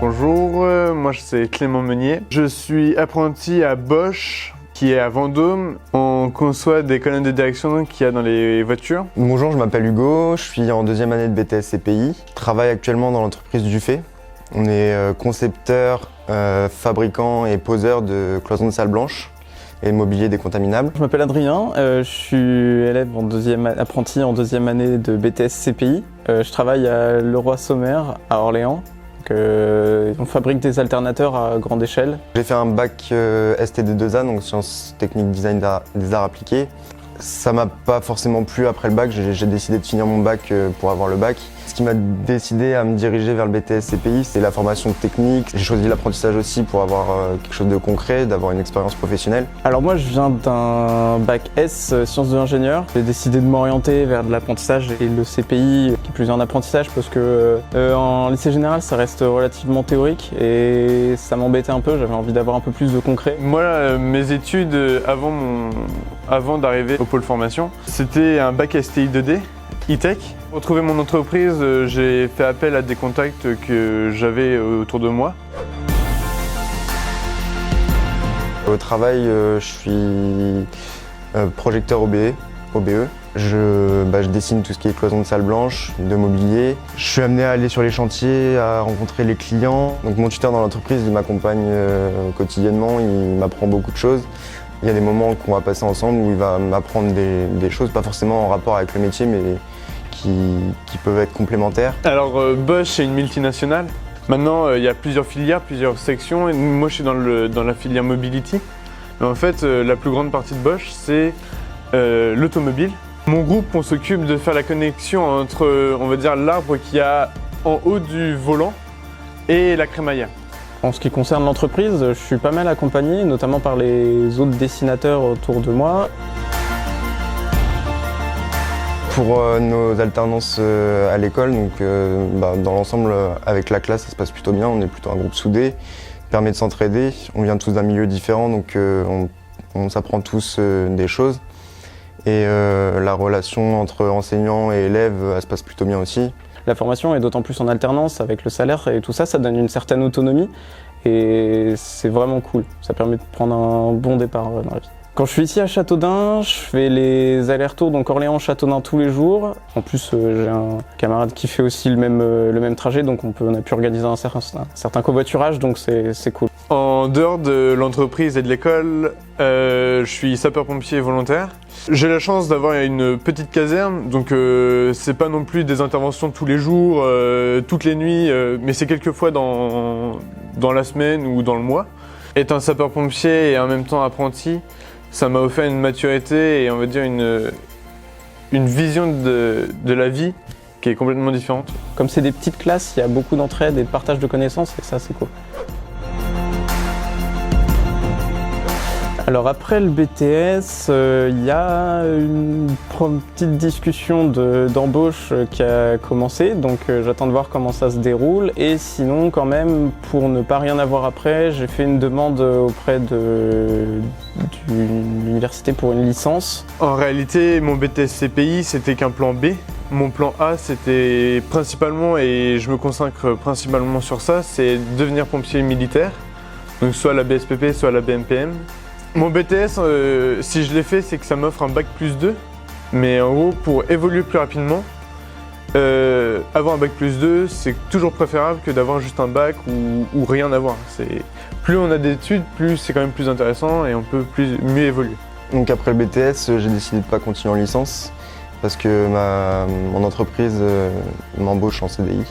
Bonjour, moi c'est Clément Meunier. Je suis apprenti à Bosch, qui est à Vendôme. On conçoit des colonnes de direction qu'il y a dans les voitures. Bonjour, je m'appelle Hugo, je suis en deuxième année de BTS CPI. Je travaille actuellement dans l'entreprise Dufay. On est concepteur, fabricant et poseur de cloisons de salle blanche et mobilier décontaminable. Je m'appelle Adrien, je suis élève apprenti en deuxième année de BTS CPI. Je travaille à Leroy-Sommer à Orléans. On fabrique des alternateurs à grande échelle. J'ai fait un bac STD2A, donc sciences techniques design des arts appliqués. Ça m'a pas forcément plu après le bac, j'ai décidé de finir mon bac pour avoir le bac. Ce qui m'a décidé à me diriger vers le BTS CPI, c'est la formation technique. J'ai choisi l'apprentissage aussi pour avoir quelque chose de concret, d'avoir une expérience professionnelle. Alors moi je viens d'un bac S sciences de l'ingénieur. J'ai décidé de m'orienter vers de l'apprentissage et le CPI qui est plus un apprentissage parce que en lycée général ça reste relativement théorique et ça m'embêtait un peu, j'avais envie d'avoir un peu plus de concret. Moi, mes études avant d'arriver au pôle formation, c'était un bac STI 2D, e-tech. Pour trouver mon entreprise, j'ai fait appel à des contacts que j'avais autour de moi. Au travail, je suis projecteur OBE. Je dessine tout ce qui est cloison de salle blanche, de mobilier. Je suis amené à aller sur les chantiers, à rencontrer les clients. Donc mon tuteur dans l'entreprise, il m'accompagne quotidiennement, il m'apprend beaucoup de choses. Il y a des moments qu'on va passer ensemble où il va m'apprendre des choses, pas forcément en rapport avec le métier, mais qui peuvent être complémentaires. Alors Bosch, c'est une multinationale. Maintenant, il y a plusieurs filières, plusieurs sections. Et moi, je suis dans la filière Mobility. Mais en fait, la plus grande partie de Bosch, c'est l'automobile. Mon groupe, on s'occupe de faire la connexion entre, on va dire, l'arbre qu'il y a en haut du volant et la crémaillère. En ce qui concerne l'entreprise, je suis pas mal accompagné, notamment par les autres dessinateurs autour de moi. Pour nos alternances à l'école, dans l'ensemble, avec la classe, ça se passe plutôt bien. On est plutôt un groupe soudé, permet de s'entraider. On vient tous d'un milieu différent, donc on s'apprend tous des choses. Et la relation entre enseignants et élèves, elle se passe plutôt bien aussi. La formation est d'autant plus en alternance avec le salaire et tout ça, ça donne une certaine autonomie et c'est vraiment cool. Ça permet de prendre un bon départ dans la vie. Quand je suis ici à Châteaudun, je fais les allers-retours donc Orléans-Châteaudun tous les jours. En plus, j'ai un camarade qui fait aussi le même trajet, donc on a pu organiser un certain covoiturage, donc c'est cool. En dehors de l'entreprise et de l'école, je suis sapeur-pompier volontaire. J'ai la chance d'avoir une petite caserne, donc c'est pas non plus des interventions tous les jours, toutes les nuits, mais c'est quelques fois dans la semaine ou dans le mois. Être un sapeur-pompier et en même temps apprenti, ça m'a offert une maturité et on va dire une vision de la vie qui est complètement différente. Comme c'est des petites classes, il y a beaucoup d'entraide et de partage de connaissances et ça c'est cool. Alors après le BTS, il y a une petite discussion d'embauche qui a commencé, donc j'attends de voir comment ça se déroule. Et sinon quand même, pour ne pas rien avoir après, j'ai fait une demande auprès d'une université pour une licence. En réalité, mon BTS CPI, c'était qu'un plan B. Mon plan A, c'était principalement, et je me consacre principalement sur ça, c'est devenir pompier militaire, donc soit à la BSPP, soit à la BMPM. Mon BTS, si je l'ai fait, c'est que ça m'offre un bac plus 2. Mais en gros, pour évoluer plus rapidement, avoir un bac plus 2, c'est toujours préférable que d'avoir juste un bac ou rien avoir. Plus on a d'études, plus c'est quand même plus intéressant et on peut mieux évoluer. Donc après le BTS, j'ai décidé de ne pas continuer en licence parce que mon entreprise m'embauche en CDI.